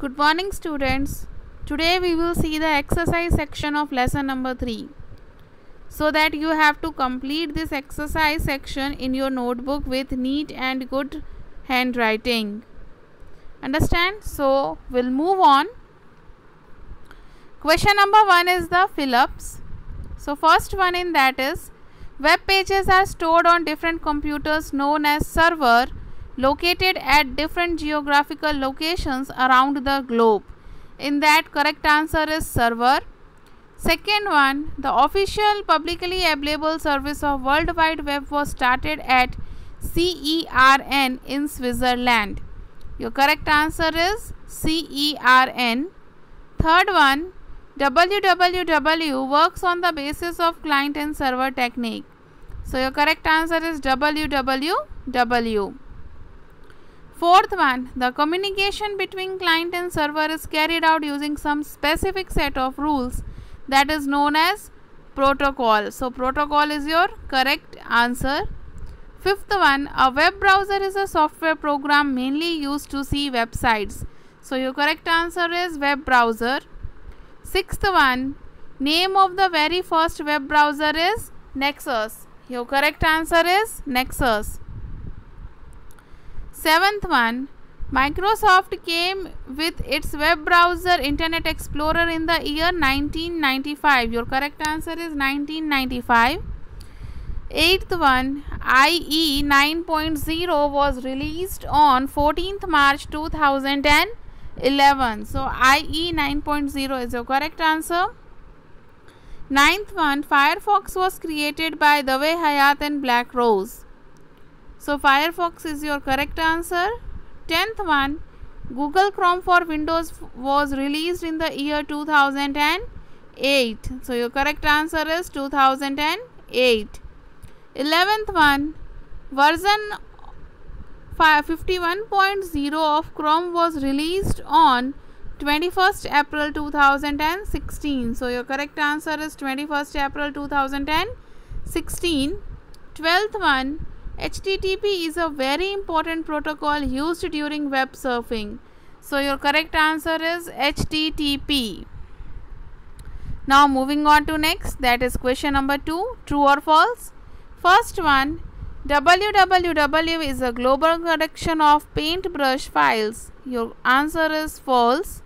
Good morning, students. Today we will see the exercise section of lesson number 3. So that you have to complete this exercise section in your notebook with neat and good handwriting. Understand? So we'll move on. Question number 1 is the fill-ups. So first one in that is, web pages are stored on different computers known as server, located at different geographical locations around the globe. In that, correct answer is server. Second one, the official publicly available service of World Wide Web was started at CERN in Switzerland. Your correct answer is CERN. Third one, www works on the basis of client and server technique. So your correct answer is www. Fourth one, the communication between client and server is carried out using some specific set of rules that is known as protocol. So protocol is your correct answer. Fifth one, a web browser is a software program mainly used to see websites. So your correct answer is web browser. Sixth one, name of the very first web browser is Nexus. Your correct answer is Nexus. Seventh one, Microsoft came with its web browser Internet Explorer in the year 1995. Your correct answer is 1995. Eighth one, IE 9.0 was released on 14th March 2011. So IE 9.0 is your correct answer. Ninth one, Firefox was created by Dawei Hayat and Black Rose. So Firefox is your correct answer. 10th one, Google Chrome for Windows was released in the year 2008. So your correct answer is 2008. 11th one, version 51.0 of Chrome was released on 21st April 2016. So your correct answer is 21st April 2016. 12th one, HTTP is a very important protocol used during web surfing. So your correct answer is HTTP. Now moving on to next, that is question number 2, true or false. First one, www is a global collection of paintbrush files. Your answer is false.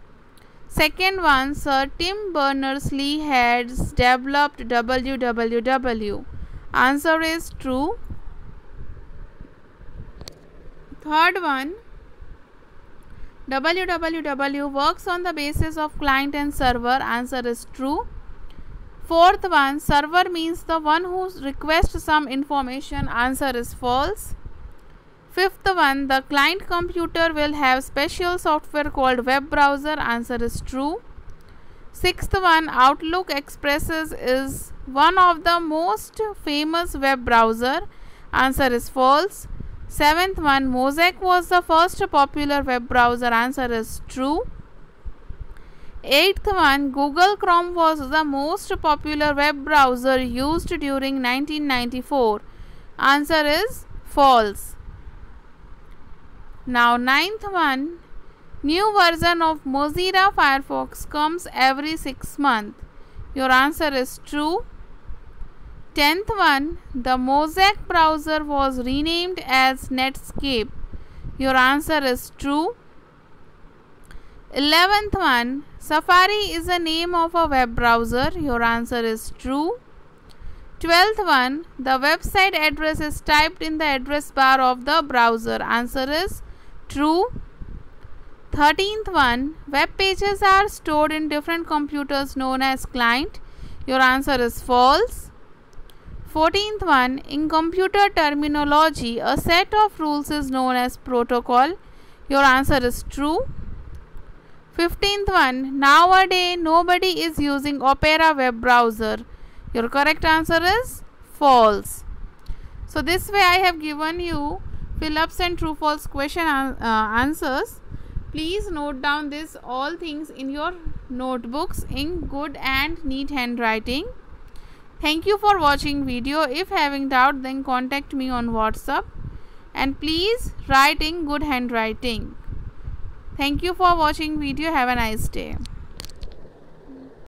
Second one, Sir Tim Berners-Lee has developed www. Answer is true. Third one, www works on the basis of client and server. Answer is true. Fourth one, server means the one who requests some information. Answer is false. Fifth one, the client computer will have special software called web browser. Answer is true. Sixth one, Outlook Expresses is one of the most famous web browser. Answer is false. Seventh one, Mosaic was the first popular web browser. Answer is true. Eighth one, Google Chrome was the most popular web browser used during 1994. Answer is false. Now ninth one, new version of Mozilla Firefox comes every 6 months. Your answer is true. 10th one, the Mosaic browser was renamed as Netscape. Your answer is true. 11th one, Safari is the name of a web browser. Your answer is true. 12th one, the website address is typed in the address bar of the browser. Answer is true. 13th one, web pages are stored in different computers known as client. Your answer is false. 14th one, in computer terminology, a set of rules is known as protocol. Your answer is true. 15th one, nowadays nobody is using Opera web browser. Your correct answer is false. So this way I have given you fill-ups and true-false question answers. Please note down this all things in your notebooks in good and neat handwriting. Thank you for watching video. If having doubt, then contact me on WhatsApp, and please write in good handwriting. Thank you for watching video. Have a nice day.